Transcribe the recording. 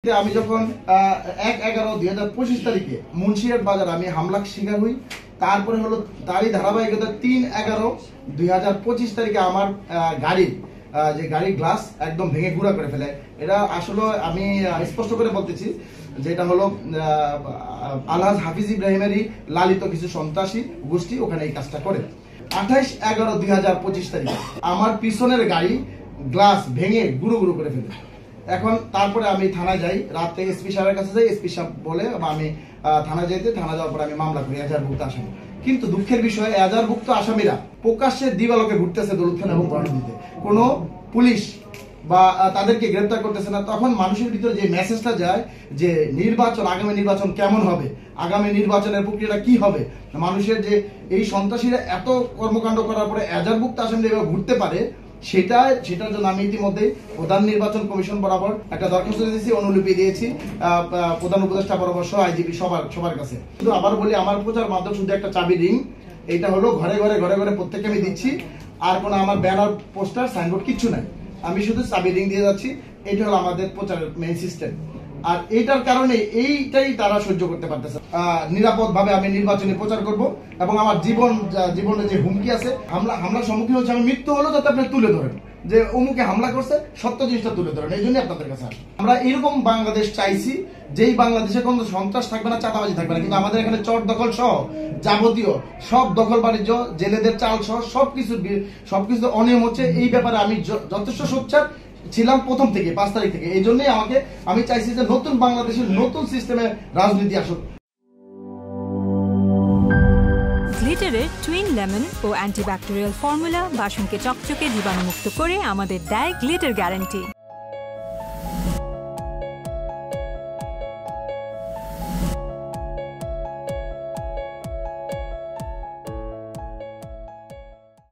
আমি যখন 1/11/2025 তারিখে মুন্সিরহাট বাজার আমি হামলার শিকার হই। তারপরে হলো তারই ধারাবাহিকতা 3/11/2025 তারিখে আমার গাড়ির গাড়ির গ্লাস একদম ভেঙে গুঁড়া করে ফেলে। এটা আসলে আমি স্পষ্ট করে বলতেছি যেটা হলো আলহাজ হাফিজ ইব্রাহিমেরই লালিত কিছু সন্ত্রাসী গোষ্ঠী ওখানে এই কাজটা করে। 28/11/2025 তারিখে আমার পিছনের গাড়ি গ্লাস ভেঙে গুঁড়ো গুঁড়ো করে ফেলে। এখন তারপরে আমি থানায় যাই, রাত থেকে এসপি সাহেবের কাছে যাই। এসপি সাহেব বলে আমি থানায় থানা যাওয়ার পরে আমি মামলা করি এজাহারভুক্ত আসামি। কিন্তু দুঃখের বিষয় এজাহারভুক্ত আসামিরা প্রকাশ্যে দিবালোকে ঘুরতেছে দৌলত থানা এবং দিতে, কোনো পুলিশ বা তাদেরকে গ্রেপ্তার করতেছে না। তখন মানুষের ভিতরে যে মেসেজটা যায় যে নির্বাচন, আগামী নির্বাচন কেমন হবে, আগামী নির্বাচনের প্রক্রিয়াটা কি হবে, মানুষের যে এই সন্ত্রাসীরা এত কর্মকাণ্ড করার পরে এজাহারভুক্ত আসামিরা এভাবে ঘুরতে পারে, সেটার জন্য আমি ইতিমধ্যে প্রধান নির্বাচন কমিশন বরাবর একটা দরখাস্ত দিয়েছি, অনুলিপি দিয়েছি প্রধান উপদেষ্টা বরাবর সহ আইজিপি সবার কাছে। কিন্তু আবার বলি, আমার প্রচার মাধ্যম শুধু একটা চাবি রিং, এইটা হলো ঘরে ঘরে প্রত্যেককে আমি দিচ্ছি। আর কোনো আমার ব্যানার, পোস্টার, সাইনবোর্ড কিচ্ছু নাই, আমি শুধু চাবি রিং দিয়ে যাচ্ছি। এটা হলো আমাদের প্রচারের মেইন সিস্টেম। আর এইটার কারণে এইটাই তারা সহ্য করতে পারতেছে। নিরাপদ ভাবে আমি নির্বাচনে প্রচার করব এবং আমার জীবনে যে হুমকি আছে, হামলার সম্মুখীন হচ্ছে, আমি মৃত্যু হলো যাতে আপনি তুলে ধরেন যে অমুকে হামলা করছে, সত্য জিনিসটা তুলে ধরেন। এই জন্য আপনাদের কাছে আসি। আমরা এরকম বাংলাদেশ চাইছি যেই বাংলাদেশে কোনো সন্ত্রাস থাকবে না, চাঁদাবাজি থাকবে না। কিন্তু আমাদের এখানে চর দখল সহ যাবতীয় সব দখল বাণিজ্য, জেলেদের চাল সহ সবকিছু অনিয়ম হচ্ছে। এই ব্যাপারে আমি যথেষ্ট সোচ্চার ছিলাম প্রথম থেকে, 5 তারিখ থেকে। এই জন্যই আমি চাইছি যে নতুন বাংলাদেশের নতুন সিস্টেমে রাজনীতি আসুক। গ্লিটারের টুইন লেমন ও অ্যান্টিব্যাকটেরিয়াল ফর্মুলা বাসনকে চকচকে জীবাণুমুক্ত করে আমাদের দেয় গ্লিটার গ্যারান্টি।